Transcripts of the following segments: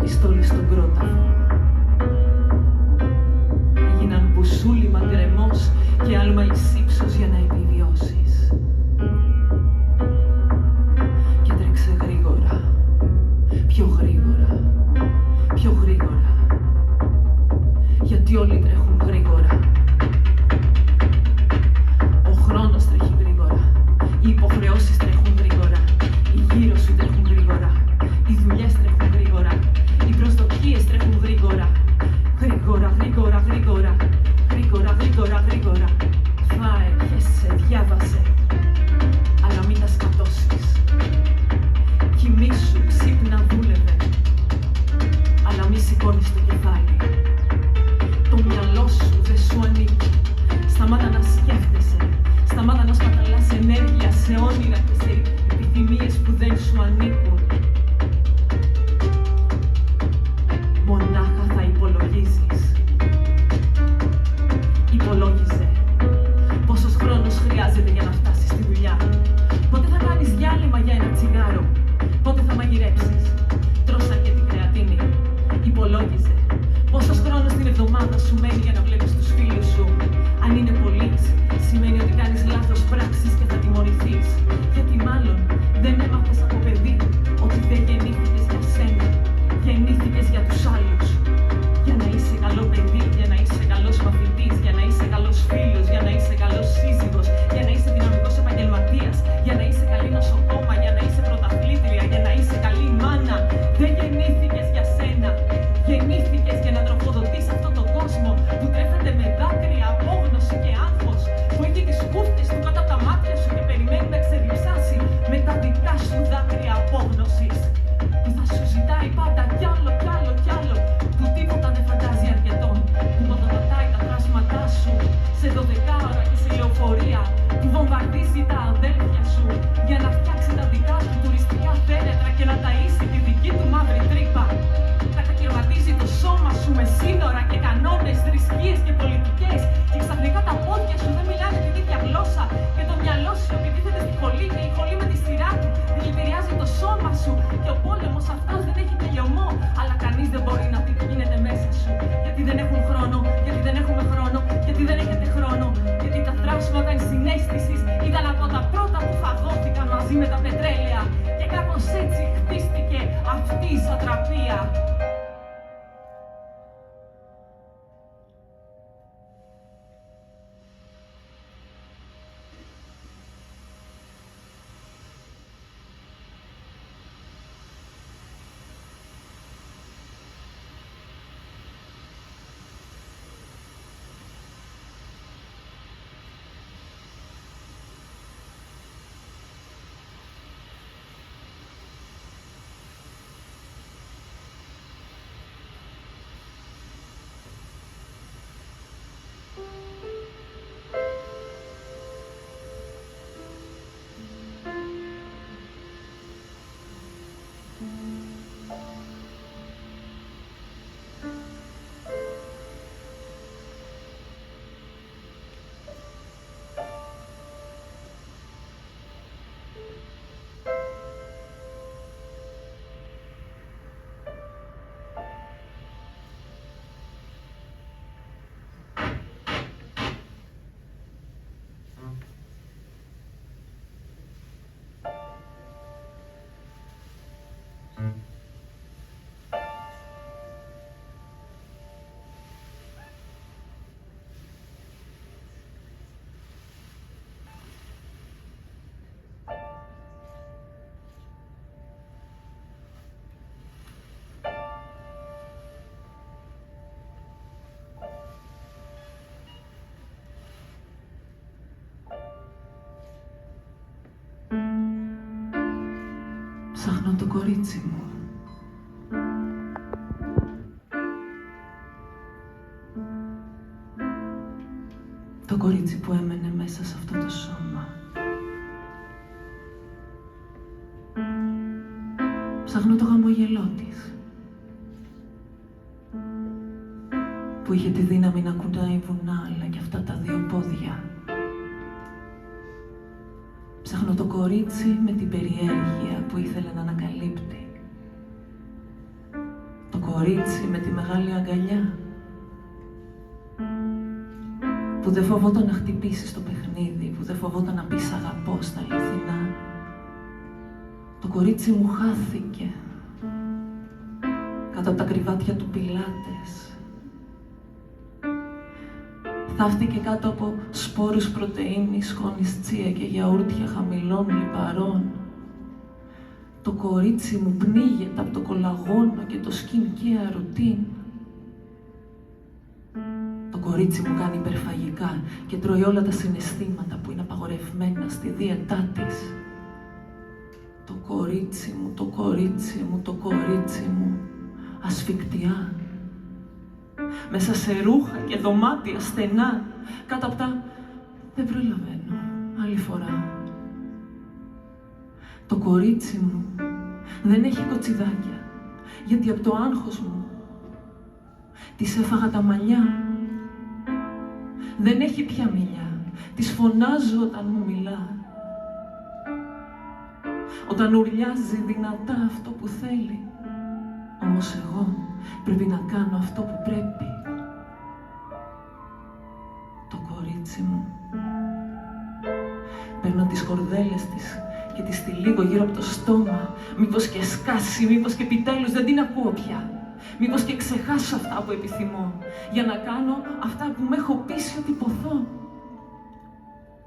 πιστόλι στον κρόταφο. Έγιναν μπουσούλι μαγκρεμός και άλμα εις ύψος για να επιβιώσεις. Και τρέξε γρήγορα, πιο γρήγορα, πιο γρήγορα, γιατί όλοι τρέχουν γρήγορα. Ο χρόνος τρέχει γρήγορα, οι υποχρεώσεις τρέχουν γρήγορα, οι γύρω σου τρέχουν γρήγορα, οι δουλειές τρέχουν γρήγορα, οι προσδοκίες τρέχουν γρήγορα. Γρήγορα, γρήγορα, γρήγορα, γρήγορα, γρήγορα, γρήγορα. Φάε, χέσε, διάβασε, αλλά μην τα σκατώσεις. Κοιμήσου, ξύπνα, δούλευε, αλλά μη σηκώνεις το κεφάλι. Το μυαλό σου δεν σου ανήκει. Σταμάτα να σκέφτεσαι, σταμάτα να σπαταλάς ενέργεια σε όνειρα και σε επιθυμίες που δεν σου ανήκουν. Μονάχα θα υπολογίζεις. Υπολόγιζε πόσος χρόνος χρειάζεται για να φτάσεις στη δουλειά. Πότε θα κάνεις διάλειμμα για ένα τσιγάρο. Πότε θα μαγειρέψεις. Τρως αρκετή κρεατίνη. Υπολόγιζε πόσος χρόνος την εβδομάδα σου μένει για να βλέπεις τους φίλους σου. Αν είναι πολλής, σημαίνει ότι κάνεις λάθος πράξεις και θα τιμωρηθείς. Γιατί μάλλον δεν έμαθες από παιδί ότι δεν γεννήθηκες για σένα. Γεννήθηκες για τους άλλους. Για να είσαι καλό παιδί, για να είσαι καλός μαθητής, για να είσαι καλός φίλος, για να είσαι καλός σύζυγος, για να είσαι δυναμικός επαγγελματίας, για να είσαι καλή νοσοκόμα, για να είσαι πρωταθλήτρια, για να είσαι καλή μάνα. Δεν γεννήθηκες για σένα. Γεννήθηκες για να τροφοδοτείς αυτόν τον κόσμο που τρέφεται με δάκρυα, απόγνωση και άγχος, που έχει τις κούφτες του κάτω από τα μάτια σου και περιμένει να ξεδιψάσει με τα δικά σου δάκρυα απόγνωσης. Που θα σου ζητάει πάντα κι άλλο, κι άλλο, κι άλλο, που τίποτα δεν φαντάζει αρκετόν, που μοδοτατάει τα θράσματά σου σε 12 ώρα και σε λεωφορεία, που βομβαρδίζει τα αδέλφια σου για να φτιάξει τα δικά του τουριστικά φέρετρα και να ταΐσει τη δική του μαύρη τρύπα. Θα κακερματίζει το σώμα σου με σύνορα και κανόνες, θρησκείες και πολιτικές, και ξαφνικά τα πόδια σου δεν μιλάνε την ίδια γλώσσα και το μυαλό σου επιτίθεται στη χολή και η χολή με τη σειρά του δηλητηριάζει το σώμα σου και ο πόλεμος αυτός δεν έχει τελειωμό, αλλά κανείς δεν μπορεί να πει τι γίνεται μέσα σου. Γιατί δεν έχουν χρόνο, γιατί δεν έχουμε χρόνο, γιατί δεν έχετε χρόνο, γιατί τα θράσματα ενσυναίσθησης ήταν από τα πρώτα που φαγώθηκαν μαζί με τα πετρέλαια και κάπως έτσι χτίστηκε αυτή η σατραπία. Ψάχνω το κορίτσι μου. Το κορίτσι που έμενε μέσα σε αυτό το σώμα. Ψάχνω το χαμόγελό της, που είχε τη δύναμη να κουνάει βουνά, αλλά και αυτά τα δύο πόδια. Ψάχνω το κορίτσι με την περιέργεια που ήθελε να ανακαλύπτει. Το κορίτσι με τη μεγάλη αγκαλιά, που δεν φοβόταν να χτυπήσει στο παιχνίδι, που δεν φοβόταν να πει σ' αγαπώ στα αληθινά. Το κορίτσι μου χάθηκε κάτω από τα κρεβάτια του Πιλάτες. Θαύτηκε κάτω από σπόρους πρωτεΐνης, σκόνης τσία και γιαούρτια χαμηλών λιπαρών. Το κορίτσι μου πνίγεται από το κολαγόνο και το skincare routine. Το κορίτσι μου κάνει υπερφαγικά και τρώει όλα τα συναισθήματα που είναι απαγορευμένα στη δίαιτά της. Το κορίτσι μου, το κορίτσι μου, το κορίτσι μου, ασφικτιά. Μέσα σε ρούχα και δωμάτια στενά, κάτω από τα «δεν προλαβαίνω, άλλη φορά». Το κορίτσι μου δεν έχει κοτσιδάκια, γιατί από το άγχος μου της έφαγα τα μαλλιά. Δεν έχει πια μιλιά, της φωνάζω όταν μου μιλά. Όταν ουρλιάζει δυνατά αυτό που θέλει, όμως εγώ πρέπει να κάνω αυτό που πρέπει. Το κορίτσι μου. Παίρνω τις κορδέλες της και τη στυλίγω γύρω από το στόμα. Μήπως και σκάσει, μήπως και επιτέλους δεν την ακούω πια. Μήπως και ξεχάσω αυτά που επιθυμώ, για να κάνω αυτά που με έχω πείσει ότι ποθώ.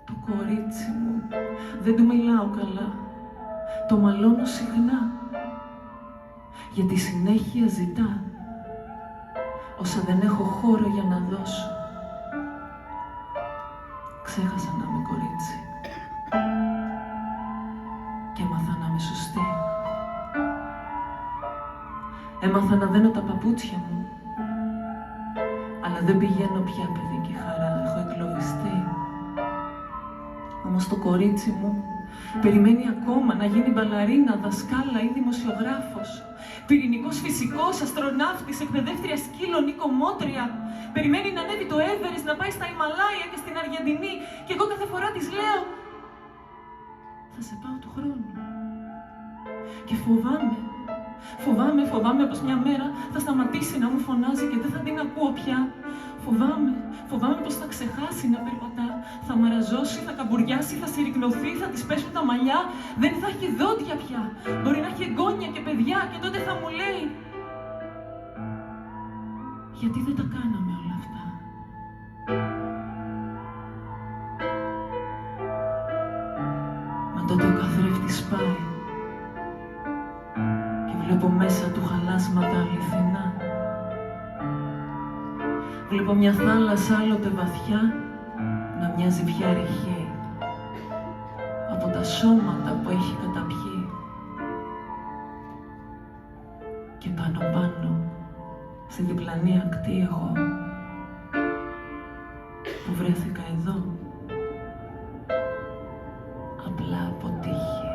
Το κορίτσι μου, δεν του μιλάω καλά, το μαλώνω συχνά, γιατί συνέχεια ζητά όσα δεν έχω χώρο για να δώσω. Ξέχασα να είμαι κορίτσι και έμαθα να είμαι σωστή. Έμαθα να δένω τα παπούτσια μου, αλλά δεν πηγαίνω πια παιδική χαρά, έχω εγκλωβιστεί. Όμως το κορίτσι μου περιμένει ακόμα να γίνει μπαλαρίνα, δασκάλα ή δημοσιογράφος, πυρηνικός φυσικός, αστροναύτης, εκπαιδεύτρια σκύλων ή κομμότρια. Περιμένει να ανέβει το Everest, να πάει στα Ιμαλάια και στην Αργεντινή, και εγώ κάθε φορά της λέω «θα σε πάω του χρόνου». Και φοβάμαι πως μια μέρα θα σταματήσει να μου φωνάζει και δεν θα την ακούω πια. Φοβάμαι πως θα ξεχάσει να περπατά, θα μαραζώσει, θα καμπουριάσει, θα συρρικνωθεί, θα της πέσουν τα μαλλιά, δεν θα έχει δόντια πια. Μπορεί να έχει εγγόνια και παιδιά και τότε θα μου λέει «γιατί δεν τα κάναμε όλα αυτά». Μα τότε ο καθρέφτης πάει και βλέπω μέσα του χαλάσματα αληθινά. Βλέπω μια θάλασσα άλλοτε βαθιά να μοιάζει πια ρηχή από τα σώματα που έχει καταπιεί. Και πάνω στη διπλανή ακτή εγώ που βρέθηκα εδώ απλά από τύχη.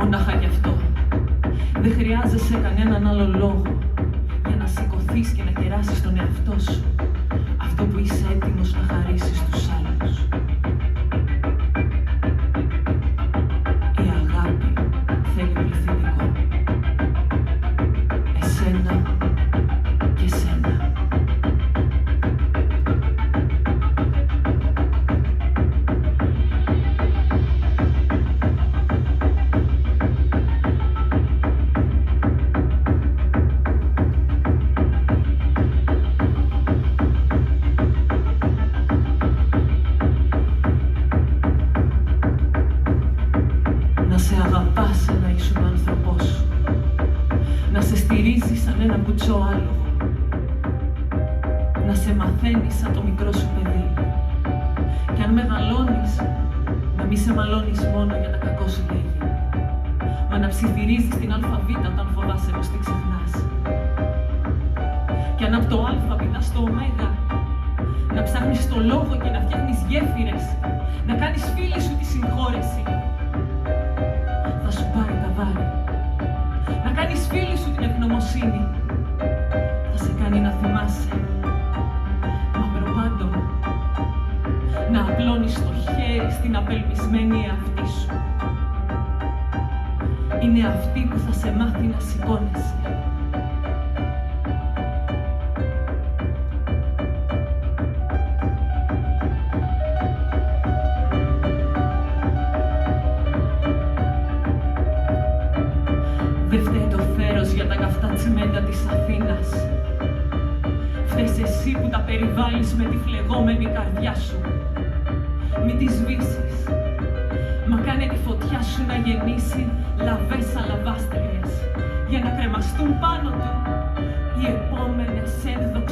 Μονάχα γι' αυτό. Δεν χρειάζεσαι κανέναν άλλο λόγο για να σηκωθείς και να κεράσεις τον εαυτό σου αυτό που είσαι έτοιμος να χαρίσεις στους άλλους. Η αγάπη θέλει πληθυντικό. Εσένα και σένα. Να σε αγαπάς σαν να ήσουν άνθρωπός σου. Να σε στηρίζεις σαν ένα κουτσό άλογο. Να σε μαθαίνεις σαν το μικρό σου παιδί. Κι αν μεγαλώνεις, να μη σε μαλώνεις μόνο για τα κακό σου λέγει. Μα να ψιθυρίζεις την αλφαβήτα όταν φοβάσαι πως την ξεχνάς. Κι αν απ' το άλφα πηδάς στο ωμέγα, να ψάχνεις το λόγο και να φτιάχνεις γέφυρες. Να κάνεις φίλη σου τη συγχώρεση. Θα σου πάρει τα βάρη. Να κάνεις φίλη σου την ευγνωμοσύνη. Θα σε κάνει να θυμάσαι. Μα προπάντων να απλώνεις το χέρι στην απελπισμένη εαυτή σου. Είναι αυτή που θα σε μάθει να σηκώνεσαι. Δεν φταίει το θέρος για τα καυτά τσιμέντα της Αθήνας. Φταίς εσύ που τα περιβάλλεις με τη φλεγόμενη καρδιά σου. Μην τη σβήσεις. Μα κάνε τη φωτιά σου να γεννήσει λαβές αλαβάστριες για να κρεμαστούν πάνω του οι επόμενες ένδοκες